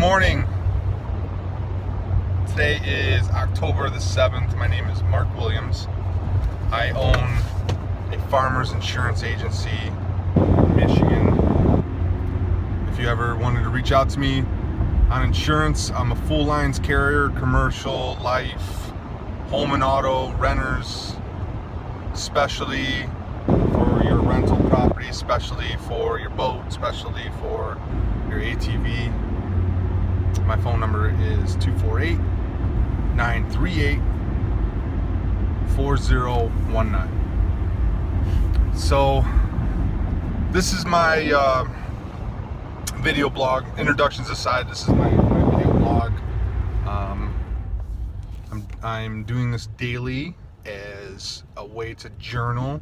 morning. Today is October the 7th. My name is Mark Williams. I own a farmer's insurance agency in Michigan. If you ever wanted to reach out to me on insurance, I'm a full lines carrier, commercial, life, home and auto, renters, specialty for your rental property, specialty for your boat, specialty for your ATV. My phone number is 248-938-4019. So this is my video blog. Introductions aside, this is my video blog. I'm doing this daily as a way to journal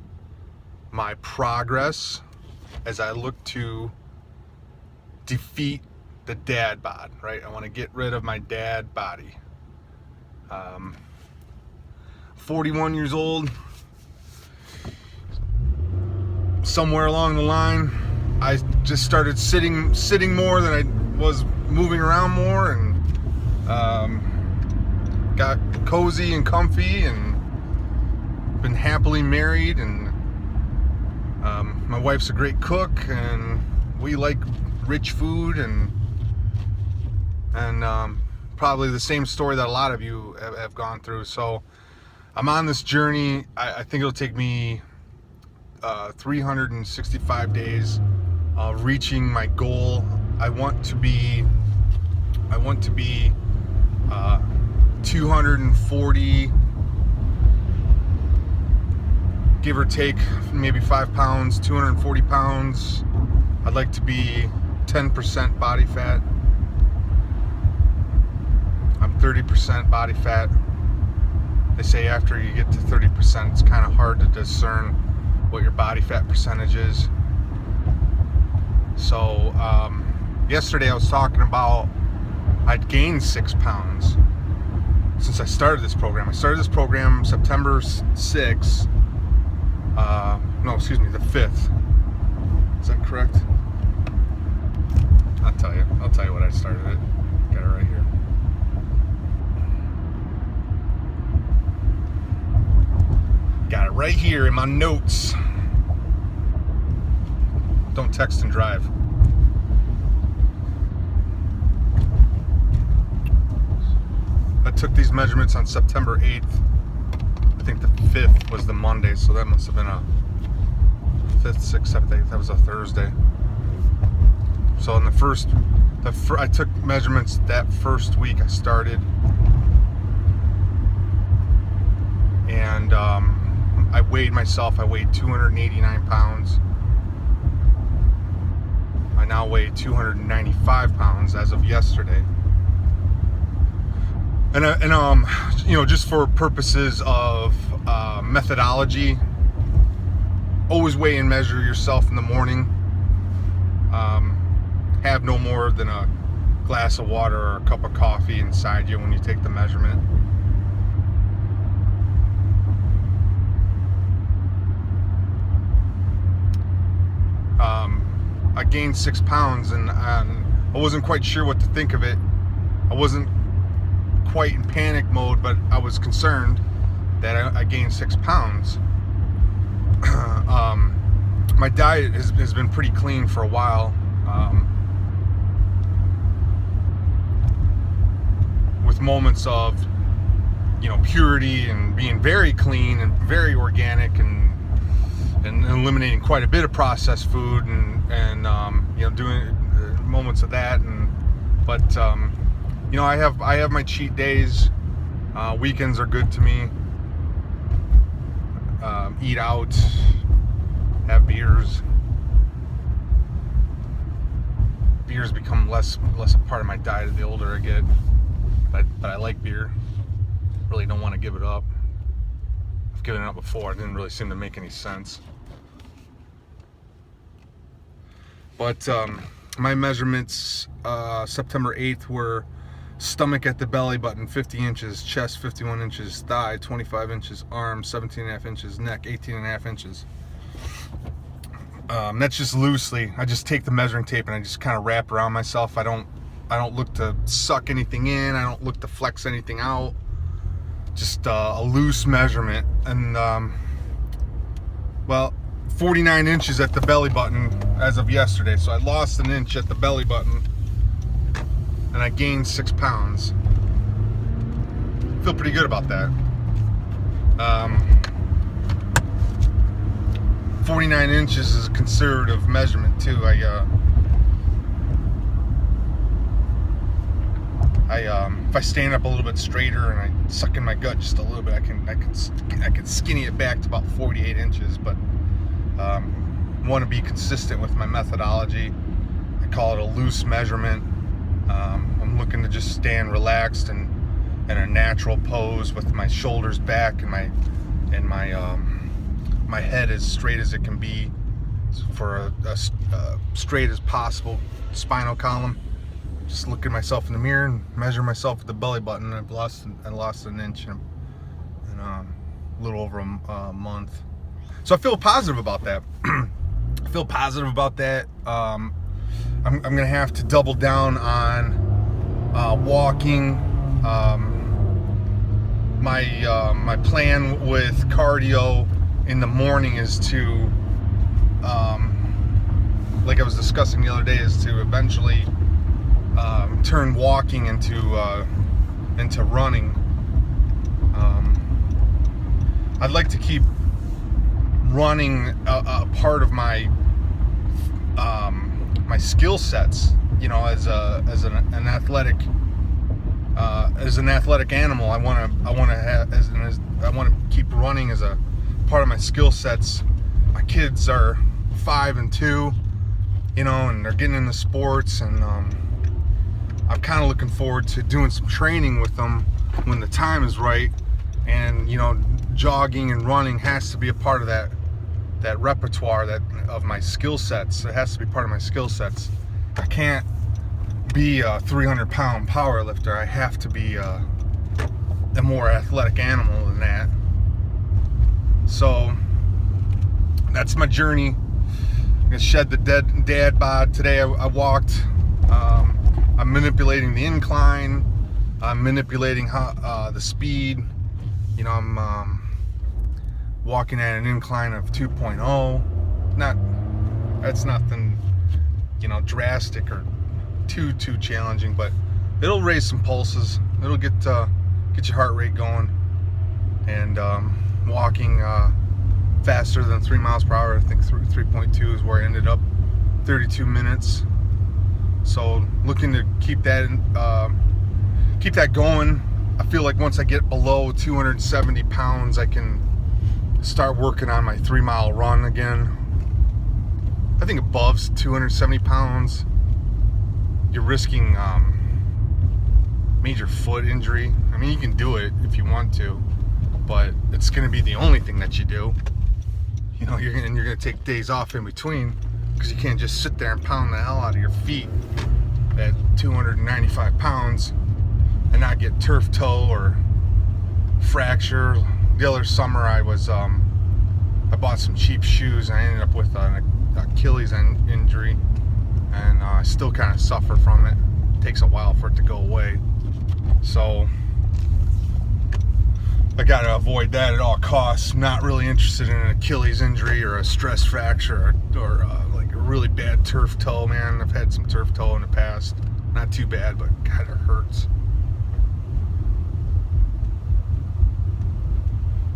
my progress as I look to defeat the dad bod, right? I want to get rid of my dad body. 41 years old. Somewhere along the line, I just started sitting more than I was moving around more, and got cozy and comfy, and been happily married, and my wife's a great cook, and we like rich food, and probably the same story that a lot of you have gone through. So I'm on this journey. I think it'll take me 365 days reaching my goal. I want to be 240, give or take maybe 5 pounds, 240 pounds. I'd like to be 10% body fat. I'm 30% body fat. They say after you get to 30%, it's kind of hard to discern what your body fat percentage is. So yesterday I was talking about I'd gained 6 pounds since I started this program. I started this program September 6th. The 5th. Is that correct? I'll tell you what I started it. Got it right here. Got it right here in my notes. Don't text and drive. I took these measurements on September 8th. I think the 5th was the Monday, so that must have been a 5th, 6th, 7th, 8th. That was a Thursday. So in I took measurements that first week I started, and I weighed myself. I weighed 289 pounds. I now weigh 295 pounds as of yesterday. And just for purposes of methodology, always weigh and measure yourself in the morning. Have no more than a glass of water or a cup of coffee inside you when you take the measurement. I gained 6 pounds, and I wasn't quite sure what to think of it. I wasn't quite in panic mode, but I was concerned that I gained 6 pounds. My diet has been pretty clean for a while, with moments of purity and being very clean and very organic, and eliminating quite a bit of processed food, and doing moments of that, but I have my cheat days. Weekends are good to me. Eat out, have beers. Beers become less a part of my diet the older I get, but I like beer. Really don't want to give it up. I've given it up before. It didn't really seem to make any sense. But my measurements September 8th were stomach at the belly button 50 inches, chest 51 inches, thigh 25 inches, arm 17.5 inches, neck 18.5 inches. That's just loosely. I just take the measuring tape and I just kind of wrap around myself. I don't look to suck anything in. I don't look to flex anything out. Just a loose measurement. And 49 inches at the belly button as of yesterday. So I lost an inch at the belly button, and I gained 6 pounds. Feel pretty good about that. 49 inches is a conservative measurement too. If I stand up a little bit straighter and I suck in my gut just a little bit, I can skinny it back to about 48 inches. But want to be consistent with my methodology. I call it a loose measurement. I'm looking to just stand relaxed and in a natural pose with my shoulders back and my head as straight as it can be for a straight as possible spinal column. Just look at myself in the mirror and measure myself at the belly button. I lost an inch in a little over a month. So I feel positive about that. I'm gonna have to double down on walking. My plan with cardio in the morning is to, like I was discussing the other day, is to eventually turn walking into running. I'd like to keep running a part of my my skill sets, as an athletic animal. I want to keep running as a part of my skill sets. My kids are 5 and 2, and they're getting into sports, and I'm kind of looking forward to doing some training with them when the time is right. And jogging and running has to be a part of that repertoire of my skill sets. It has to be part of my skill sets. I can't be a 300-pound power lifter. I have to be a more athletic animal than that. So that's my journey. I'm gonna shed the dad bod today. I walked. I'm manipulating the incline. I'm manipulating the speed. I'm walking at an incline of 2.0. That's nothing, drastic or too challenging, but it'll raise some pulses. It'll get your heart rate going. And walking faster than 3 miles per hour. I think 3.2 is where I ended up. 32 minutes. So looking to keep that going. I feel like once I get below 270 pounds, I can start working on my 3-mile run again. I think above 270 pounds, you're risking major foot injury. I mean, you can do it if you want to, but it's going to be the only thing that you do. You're going to take days off in between, because you can't just sit there and pound the hell out of your feet at 295 pounds and not get turf toe or fracture. The other summer I bought some cheap shoes and I ended up with an Achilles injury, and I still kind of suffer from it. It takes a while for it to go away. So I got to avoid that at all costs. I'm not really interested in an Achilles injury or a stress fracture or like a really bad turf toe, man. I've had some turf toe in the past. Not too bad, but God, it hurts.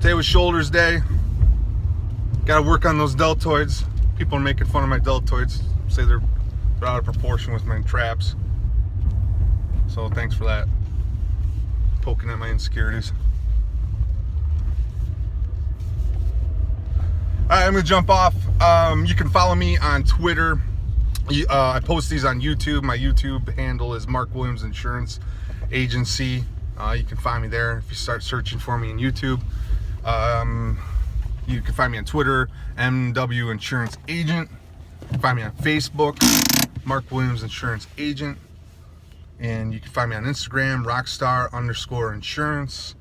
Today was shoulders day. Got to work on those deltoids. People are making fun of my deltoids. Say they're out of proportion with my traps. So thanks for that. Poking at my insecurities. Alright, I'm going to jump off. You can follow me on Twitter. I post these on YouTube. My YouTube handle is Mark Williams Insurance Agency. You can find me there if you start searching for me in YouTube. You can find me on Twitter, MW Insurance Agent. You can find me on Facebook, Mark Williams Insurance Agent. And you can find me on Instagram, rockstar_insurance.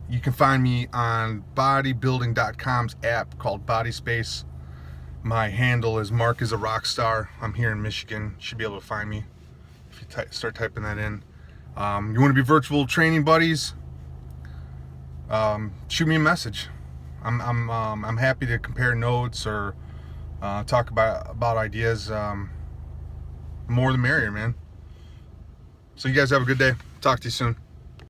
You can find me on bodybuilding.com's app called Body Space. My handle is Mark is a Rockstar. I'm here in Michigan. You should be able to find me. if you start typing that in. You want to be virtual training buddies? Shoot me a message. I'm happy to compare notes or talk about ideas. More the merrier, man. So you guys have a good day. Talk to you soon.